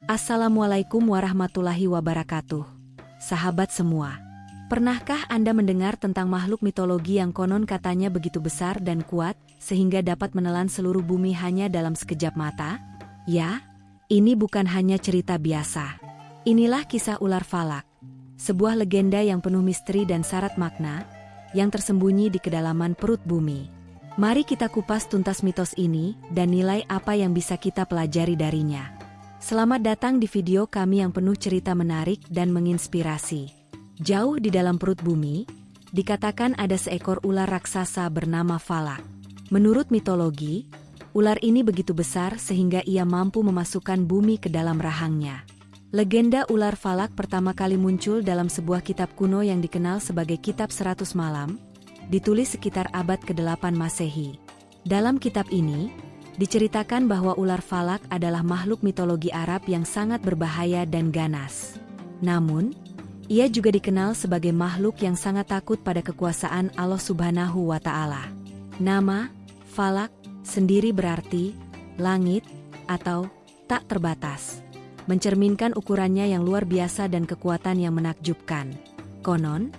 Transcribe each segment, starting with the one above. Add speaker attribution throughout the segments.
Speaker 1: Assalamualaikum warahmatullahi wabarakatuh. Sahabat semua, pernahkah Anda mendengar tentang makhluk mitologi yang konon katanya begitu besar dan kuat sehingga dapat menelan seluruh bumi hanya dalam sekejap mata? Ya, ini bukan hanya cerita biasa. Inilah kisah ular falak, sebuah legenda yang penuh misteri dan syarat makna yang tersembunyi di kedalaman perut bumi. Mari kita kupas tuntas mitos ini dan nilai apa yang bisa kita pelajari darinya. Selamat datang di video kami yang penuh cerita menarik dan menginspirasi. Jauh di dalam perut bumi, dikatakan ada seekor ular raksasa bernama Falak. Menurut mitologi, ular ini begitu besar sehingga ia mampu memasukkan bumi ke dalam rahangnya. Legenda ular Falak pertama kali muncul dalam sebuah kitab kuno yang dikenal sebagai Kitab 100 Malam, ditulis sekitar abad ke-8 Masehi. Dalam kitab ini, diceritakan bahwa ular falak adalah makhluk mitologi Arab yang sangat berbahaya dan ganas. Namun, ia juga dikenal sebagai makhluk yang sangat takut pada kekuasaan Allah Subhanahu wa Ta'ala. Nama falak sendiri berarti langit atau tak terbatas, mencerminkan ukurannya yang luar biasa dan kekuatan yang menakjubkan. Konon,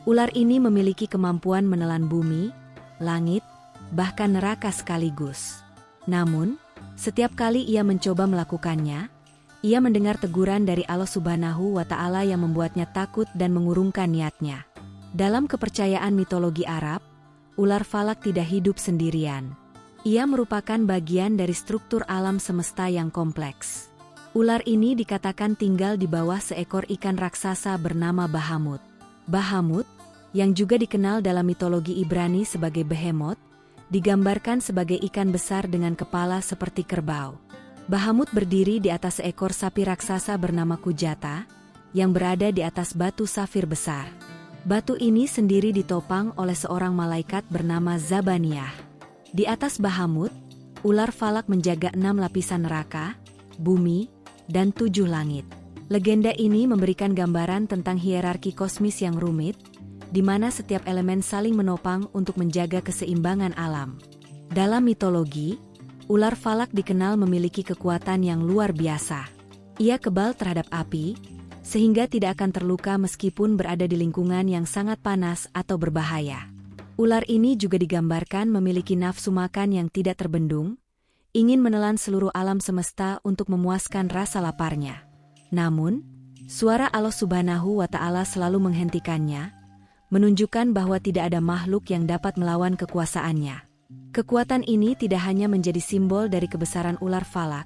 Speaker 1: ular ini memiliki kemampuan menelan bumi, langit, bahkan neraka sekaligus. Namun, setiap kali ia mencoba melakukannya, ia mendengar teguran dari Allah Subhanahu wa Ta'ala yang membuatnya takut dan mengurungkan niatnya. Dalam kepercayaan mitologi Arab, ular falak tidak hidup sendirian. Ia merupakan bagian dari struktur alam semesta yang kompleks. Ular ini dikatakan tinggal di bawah seekor ikan raksasa bernama Bahamut. Bahamut, yang juga dikenal dalam mitologi Ibrani sebagai Behemoth, digambarkan sebagai ikan besar dengan kepala seperti kerbau. Bahamut berdiri di atas seekor sapi raksasa bernama Kujata, yang berada di atas batu safir besar. Batu ini sendiri ditopang oleh seorang malaikat bernama Zabaniyah. Di atas Bahamut, ular falak menjaga 6 lapisan neraka, bumi, dan 7 langit. Legenda ini memberikan gambaran tentang hierarki kosmis yang rumit, di mana setiap elemen saling menopang untuk menjaga keseimbangan alam. Dalam mitologi, ular falak dikenal memiliki kekuatan yang luar biasa. Ia kebal terhadap api, sehingga tidak akan terluka meskipun berada di lingkungan yang sangat panas atau berbahaya. Ular ini juga digambarkan memiliki nafsu makan yang tidak terbendung, ingin menelan seluruh alam semesta untuk memuaskan rasa laparnya. Namun, suara Allah Subhanahu wa Ta'ala selalu menghentikannya, menunjukkan bahwa tidak ada makhluk yang dapat melawan kekuasaannya. Kekuatan ini tidak hanya menjadi simbol dari kebesaran ular falak,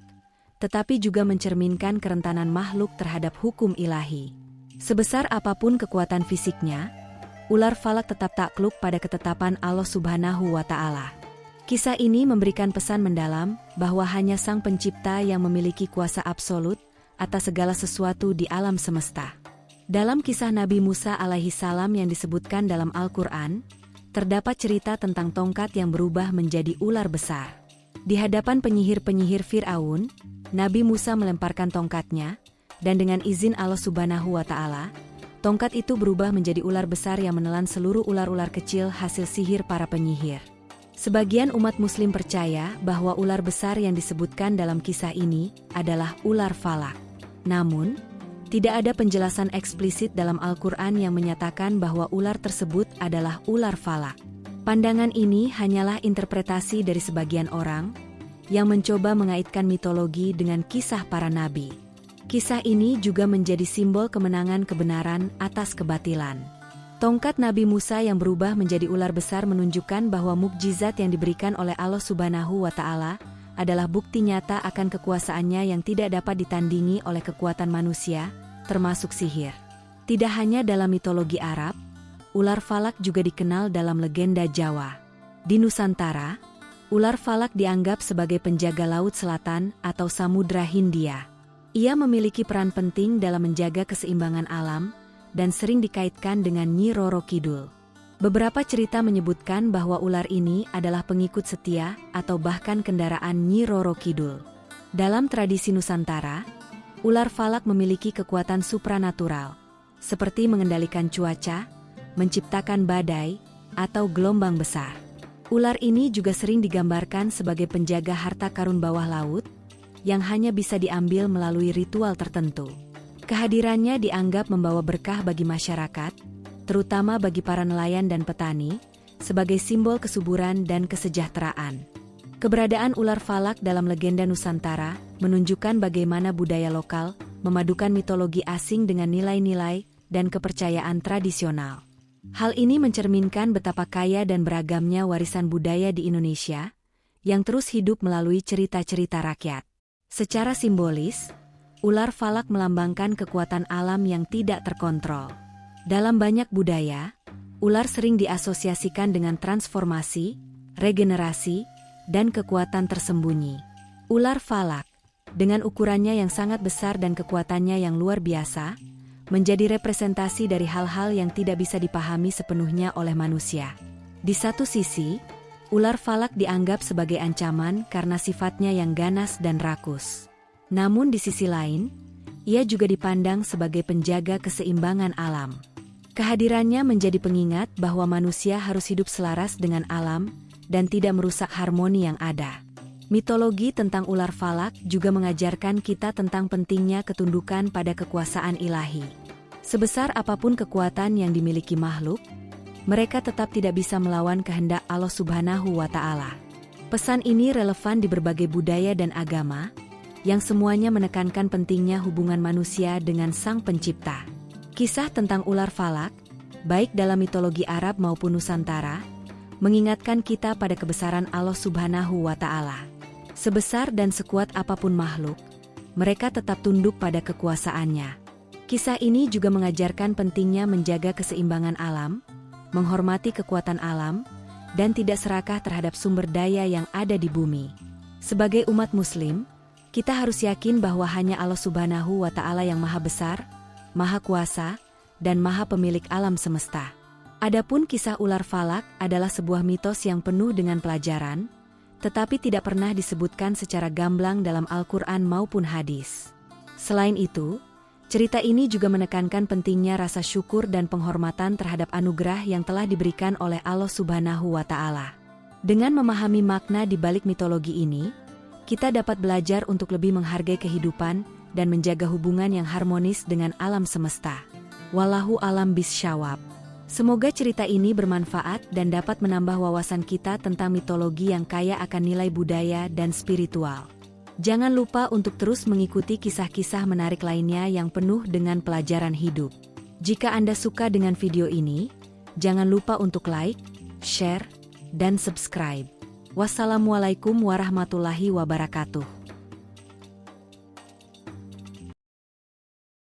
Speaker 1: tetapi juga mencerminkan kerentanan makhluk terhadap hukum ilahi. Sebesar apapun kekuatan fisiknya, ular falak tetap takluk pada ketetapan Allah Subhanahu wa Ta'ala. Kisah ini memberikan pesan mendalam bahwa hanya Sang Pencipta yang memiliki kuasa absolut atas segala sesuatu di alam semesta. Dalam kisah Nabi Musa alaihi salam yang disebutkan dalam Al-Quran, terdapat cerita tentang tongkat yang berubah menjadi ular besar. Di hadapan penyihir-penyihir Fir'aun, Nabi Musa melemparkan tongkatnya, dan dengan izin Allah Subhanahu wa Ta'ala, tongkat itu berubah menjadi ular besar yang menelan seluruh ular-ular kecil hasil sihir para penyihir. Sebagian umat muslim percaya bahwa ular besar yang disebutkan dalam kisah ini adalah ular falak. Namun, tidak ada penjelasan eksplisit dalam Al-Quran yang menyatakan bahwa ular tersebut adalah ular falak. Pandangan ini hanyalah interpretasi dari sebagian orang yang mencoba mengaitkan mitologi dengan kisah para nabi. Kisah ini juga menjadi simbol kemenangan kebenaran atas kebatilan. Tongkat Nabi Musa yang berubah menjadi ular besar menunjukkan bahwa mukjizat yang diberikan oleh Allah Subhanahu wa Ta'ala adalah bukti nyata akan kekuasaannya yang tidak dapat ditandingi oleh kekuatan manusia, termasuk sihir. Tidak hanya dalam mitologi Arab, ular falak juga dikenal dalam legenda Jawa. Di Nusantara, ular falak dianggap sebagai penjaga Laut Selatan atau Samudra Hindia. Ia memiliki peran penting dalam menjaga keseimbangan alam dan sering dikaitkan dengan Nyi Roro Kidul. Beberapa cerita menyebutkan bahwa ular ini adalah pengikut setia atau bahkan kendaraan Nyi Roro Kidul. Dalam tradisi Nusantara, ular falak memiliki kekuatan supranatural, seperti mengendalikan cuaca, menciptakan badai, atau gelombang besar. Ular ini juga sering digambarkan sebagai penjaga harta karun bawah laut, yang hanya bisa diambil melalui ritual tertentu. Kehadirannya dianggap membawa berkah bagi masyarakat, terutama bagi para nelayan dan petani, sebagai simbol kesuburan dan kesejahteraan. Keberadaan ular falak dalam legenda Nusantara menunjukkan bagaimana budaya lokal memadukan mitologi asing dengan nilai-nilai dan kepercayaan tradisional. Hal ini mencerminkan betapa kaya dan beragamnya warisan budaya di Indonesia, yang terus hidup melalui cerita-cerita rakyat. Secara simbolis, ular falak melambangkan kekuatan alam yang tidak terkontrol. Dalam banyak budaya, ular sering diasosiasikan dengan transformasi, regenerasi, dan kekuatan tersembunyi. Ular falak, dengan ukurannya yang sangat besar dan kekuatannya yang luar biasa, menjadi representasi dari hal-hal yang tidak bisa dipahami sepenuhnya oleh manusia. Di satu sisi, ular falak dianggap sebagai ancaman karena sifatnya yang ganas dan rakus. Namun di sisi lain, ia juga dipandang sebagai penjaga keseimbangan alam. Kehadirannya menjadi pengingat bahwa manusia harus hidup selaras dengan alam dan tidak merusak harmoni yang ada. Mitologi tentang ular falak juga mengajarkan kita tentang pentingnya ketundukan pada kekuasaan ilahi. Sebesar apapun kekuatan yang dimiliki makhluk, mereka tetap tidak bisa melawan kehendak Allah Subhanahu wa Ta'ala. Pesan ini relevan di berbagai budaya dan agama, yang semuanya menekankan pentingnya hubungan manusia dengan Sang Pencipta. Kisah tentang ular falak, baik dalam mitologi Arab maupun Nusantara, mengingatkan kita pada kebesaran Allah Subhanahu wa Ta'ala. Sebesar dan sekuat apapun makhluk, mereka tetap tunduk pada kekuasaannya. Kisah ini juga mengajarkan pentingnya menjaga keseimbangan alam, menghormati kekuatan alam, dan tidak serakah terhadap sumber daya yang ada di bumi. Sebagai umat Muslim, kita harus yakin bahwa hanya Allah Subhanahu wa Ta'ala yang Maha Besar, Maha Kuasa, dan Maha Pemilik alam semesta. Adapun kisah ular falak adalah sebuah mitos yang penuh dengan pelajaran, tetapi tidak pernah disebutkan secara gamblang dalam Al-Quran maupun hadis. Selain itu, cerita ini juga menekankan pentingnya rasa syukur dan penghormatan terhadap anugerah yang telah diberikan oleh Allah Subhanahu wa Ta'ala. Dengan memahami makna di balik mitologi ini, kita dapat belajar untuk lebih menghargai kehidupan dan menjaga hubungan yang harmonis dengan alam semesta. Wallahu a'lam bishawab. Semoga cerita ini bermanfaat dan dapat menambah wawasan kita tentang mitologi yang kaya akan nilai budaya dan spiritual. Jangan lupa untuk terus mengikuti kisah-kisah menarik lainnya yang penuh dengan pelajaran hidup. Jika Anda suka dengan video ini, jangan lupa untuk like, share, dan subscribe. Wassalamualaikum warahmatullahi wabarakatuh.